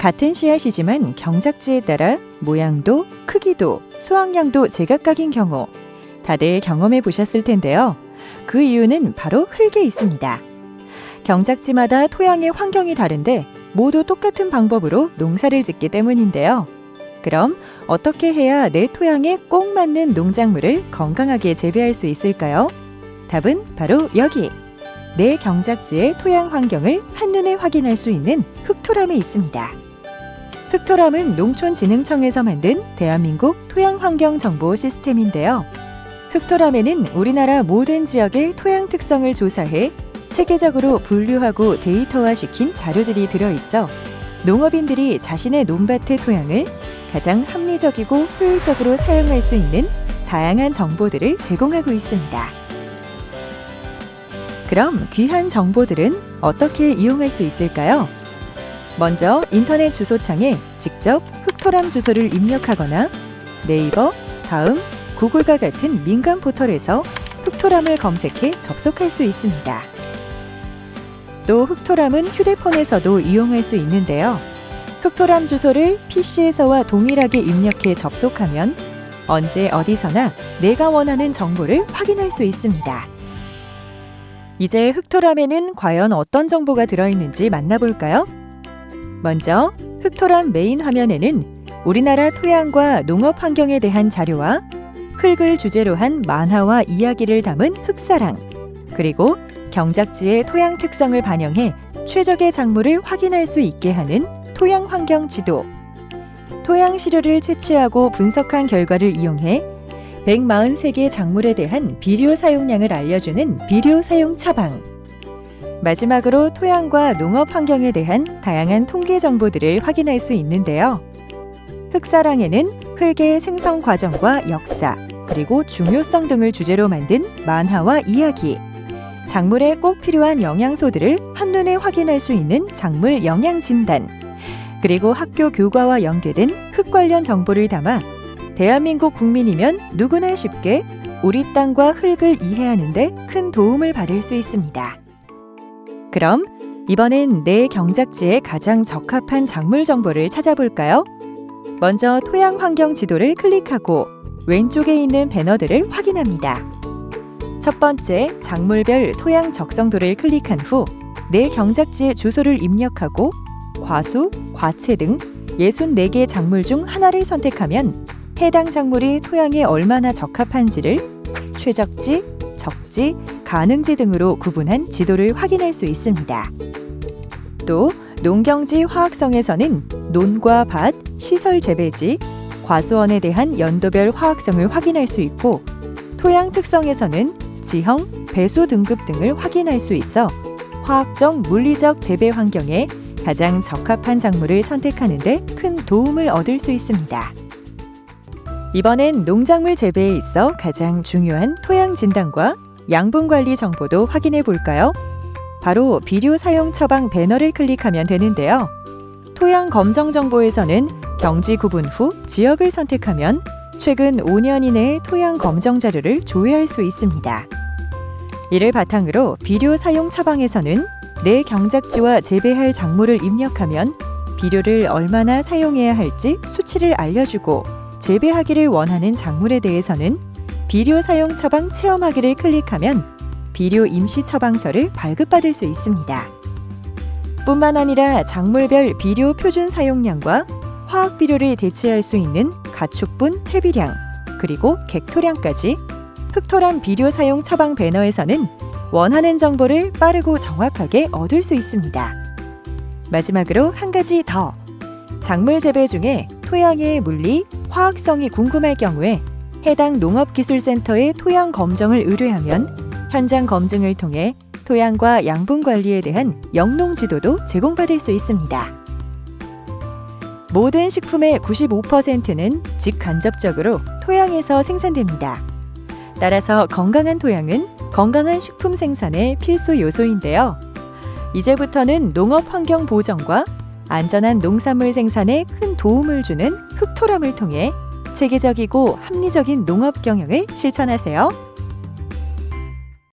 같은 씨앗이지만 경작지에 따라 모양도, 크기도, 수확량도 제각각인 경우 다들 경험해 보셨을 텐데요. 그 이유는 바로 흙에 있습니다. 경작지마다 토양의 환경이 다른데 모두 똑같은 방법으로 농사를 짓기 때문인데요. 그럼 어떻게 해야 내 토양에 꼭 맞는 농작물을 건강하게 재배할 수 있을까요? 답은 바로 여기! 내 경작지의 토양 환경을 한눈에 확인할 수 있는 흙토람에 있습니다. 흙토람은 농촌진흥청에서 만든 대한민국 토양환경 정보 시스템인데요. 흙토람에는 우리나라 모든 지역의 토양 특성을 조사해 체계적으로 분류하고 데이터화시킨 자료들이 들어있어 농업인들이 자신의 논밭의 토양을 가장 합리적이고 효율적으로 사용할 수 있는 다양한 정보들을 제공하고 있습니다. 그럼 귀한 정보들은 어떻게 이용할 수 있을까요? 먼저 인터넷 주소창에 직접 흙토람 주소를 입력하거나 네이버, 다음, 구글과 같은 민간 포털에서 흙토람을 검색해 접속할 수 있습니다. 또 흙토람은 휴대폰에서도 이용할 수 있는데요. 흙토람 주소를 PC에서와 동일하게 입력해 접속하면 언제 어디서나 내가 원하는 정보를 확인할 수 있습니다. 이제 흙토람에는 과연 어떤 정보가 들어있는지 만나볼까요? 먼저 흙토람 메인 화면에는 우리나라 토양과 농업 환경에 대한 자료와 흙을 주제로 한 만화와 이야기를 담은 흙사랑, 그리고 경작지의 토양 특성을 반영해 최적의 작물을 확인할 수 있게 하는 토양 환경 지도, 토양 시료를 채취하고 분석한 결과를 이용해 143개 작물에 대한 비료 사용량을 알려주는 비료 사용 처방, 마지막으로 토양과 농업 환경에 대한 다양한 통계 정보들을 확인할 수 있는데요. 흙사랑에는 흙의 생성 과정과 역사, 그리고 중요성 등을 주제로 만든 만화와 이야기, 작물에 꼭 필요한 영양소들을 한눈에 확인할 수 있는 작물 영양 진단, 그리고 학교 교과와 연계된 흙 관련 정보를 담아 대한민국 국민이면 누구나 쉽게 우리 땅과 흙을 이해하는 데 큰 도움을 받을 수 있습니다. 그럼 이번엔 내 경작지에 가장 적합한 작물 정보를 찾아볼까요? 먼저 토양 환경 지도를 클릭하고 왼쪽에 있는 배너들을 확인합니다. 첫 번째, 작물별 토양 적성도를 클릭한 후 내 경작지의 주소를 입력하고 과수, 과채 등 64개 작물 중 하나를 선택하면 해당 작물이 토양에 얼마나 적합한지를 최적지, 적지, 가능지 등으로 구분한 지도를 확인할 수 있습니다. 또 농경지 화학성에서는 논과 밭, 시설 재배지, 과수원에 대한 연도별 화학성을 확인할 수 있고 토양 특성에서는 지형, 배수 등급 등을 확인할 수 있어 화학적, 물리적 재배 환경에 가장 적합한 작물을 선택하는 데 큰 도움을 얻을 수 있습니다. 이번엔 농작물 재배에 있어 가장 중요한 토양 진단과 양분 관리 정보도 확인해 볼까요? 바로 비료 사용 처방 배너를 클릭하면 되는데요. 토양 검정 정보에서는 경지 구분 후 지역을 선택하면 최근 5년 이내의 토양 검정 자료를 조회할 수 있습니다. 이를 바탕으로 비료 사용 처방에서는 내 경작지와 재배할 작물을 입력하면 비료를 얼마나 사용해야 할지 수치를 알려주고 재배하기를 원하는 작물에 대해서는 비료 사용 처방 체험하기를 클릭하면 비료 임시 처방서를 발급받을 수 있습니다. 뿐만 아니라 작물별 비료 표준 사용량과 화학 비료를 대체할 수 있는 가축분 퇴비량, 그리고 객토량까지 흙토람 비료 사용 처방 배너에서는 원하는 정보를 빠르고 정확하게 얻을 수 있습니다. 마지막으로 한 가지 더! 작물 재배 중에 토양의 물리, 화학성이 궁금할 경우에 해당 농업기술센터의 토양 검정을 의뢰하면 현장 검증을 통해 토양과 양분 관리에 대한 영농 지도도 제공받을 수 있습니다. 모든 식품의 95%는 직간접적으로 토양에서 생산됩니다. 따라서 건강한 토양은 건강한 식품 생산의 필수 요소인데요. 이제부터는 농업 환경 보전과 안전한 농산물 생산에 큰 도움을 주는 흙토람을 통해 체계적이고 합리적인 농업 경영을 실천하세요.